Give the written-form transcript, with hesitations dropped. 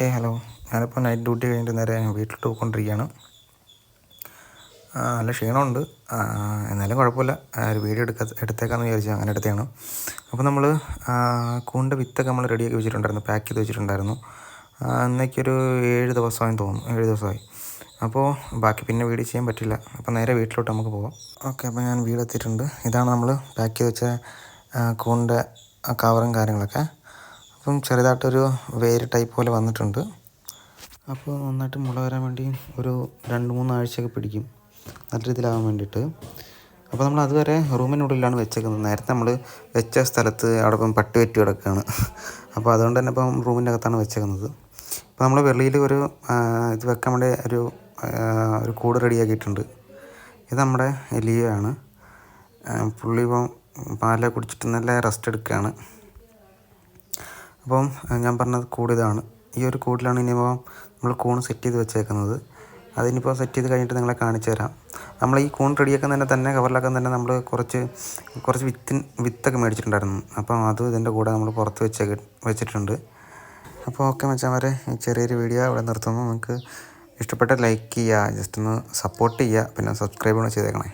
Hello. ഞാനിപ്പോൾ night duty കഴിഞ്ഞിട്ട് നേരെ വീട്ടിലോട്ട് പോയിക്കൊണ്ടിരിക്കുകയാണ്. നല്ല ക്ഷീണമുണ്ട്, എന്നാലും കുഴപ്പമില്ല. ഒരു വീഡിയോ എടുത്തേക്കാമെന്ന് വിചാരിച്ചു, അങ്ങനെ എടുത്തതാണ്. അപ്പോൾ നമ്മൾ കൂണിൻ്റെ വിത്തൊക്കെ നമ്മൾ റെഡിയാക്കി വെച്ചിട്ടുണ്ടായിരുന്നു, പാക്ക് ചെയ്ത് വെച്ചിട്ടുണ്ടായിരുന്നു. ഇന്നേക്കൊരു 7 ദിവസമായെന്ന് തോന്നുന്നു, 7 ദിവസമായി. അപ്പോൾ ബാക്കി പിന്നെ വീഡിയോ ചെയ്യാൻ പറ്റില്ല. അപ്പോൾ നേരെ വീട്ടിലോട്ട് നമുക്ക് പോകാം. ഓക്കെ, അപ്പോൾ ഞാൻ വീടെത്തിയിട്ടുണ്ട്. ഇതാണ് നമ്മൾ പാക്ക് ചെയ്ത് വെച്ച കൂണിൻ്റെ കവറും കാര്യങ്ങളൊക്കെ. അപ്പം ചെറുതായിട്ടൊരു വേര് ടൈപ്പ് പോലെ വന്നിട്ടുണ്ട്. അപ്പോൾ നന്നായിട്ട് മുള വരാൻ വേണ്ടി ഒരു 2-3 ആഴ്ചയൊക്കെ പിടിക്കും, നല്ല രീതിയിലാകാൻ വേണ്ടിയിട്ട്. അപ്പോൾ നമ്മൾ അതുവരെ റൂമിനുള്ളിലാണ് വെച്ചേക്കുന്നത്. നേരത്തെ നമ്മൾ വെച്ച സ്ഥലത്ത് അവിടെ ഇപ്പം പട്ടി വെറ്റി കിടക്കുകയാണ്. അപ്പോൾ അതുകൊണ്ട് തന്നെ ഇപ്പം റൂമിൻ്റെ അകത്താണ് വെച്ചേക്കുന്നത്. ഇപ്പോൾ നമ്മൾ വെളിയിൽ ഒരു ഇത് വെക്കാൻ വേണ്ടി ഒരു കൂട് റെഡിയാക്കിയിട്ടുണ്ട്. ഇത് നമ്മുടെ ലിയോയാണ്. പുള്ളി ഇപ്പം പാലൊക്കെ കുടിച്ചിട്ട് നല്ല റെസ്റ്റ് എടുക്കുകയാണ്. അപ്പം ഞാൻ പറഞ്ഞത് കൂട് ഇതാണ്. ഈ ഒരു കൂടിലാണ് ഇനിയിപ്പോൾ നമ്മൾ കൂൺ സെറ്റ് ചെയ്ത് വെച്ചേക്കുന്നത്. അതിനിപ്പോൾ സെറ്റ് ചെയ്ത് കഴിഞ്ഞിട്ട് നിങ്ങളെ കാണിച്ചു തരാം. നമ്മൾ ഈ കൂൺ റെഡിയാക്കാൻ തന്നെ കവറിലാക്കാൻ തന്നെ നമ്മൾ കുറച്ച് വിത്തൊക്കെ മേടിച്ചിട്ടുണ്ടായിരുന്നു. അപ്പം അത് ഇതിൻ്റെ കൂടെ നമ്മൾ പുറത്ത് വെച്ചിട്ടുണ്ട്. അപ്പോൾ ഓക്കെ മച്ചാന്മാരെ, ഈ ചെറിയൊരു വീഡിയോ ഇവിടെ നിർത്തുന്നു. നിങ്ങൾക്ക് ഇഷ്ടപ്പെട്ട ലൈക്ക് ചെയ്യുക, ജസ്റ്റ് ഒന്ന് സപ്പോർട്ട് ചെയ്യുക, പിന്നെ സബ്സ്ക്രൈബ് കൂടെ ചെയ്തേക്കണേ.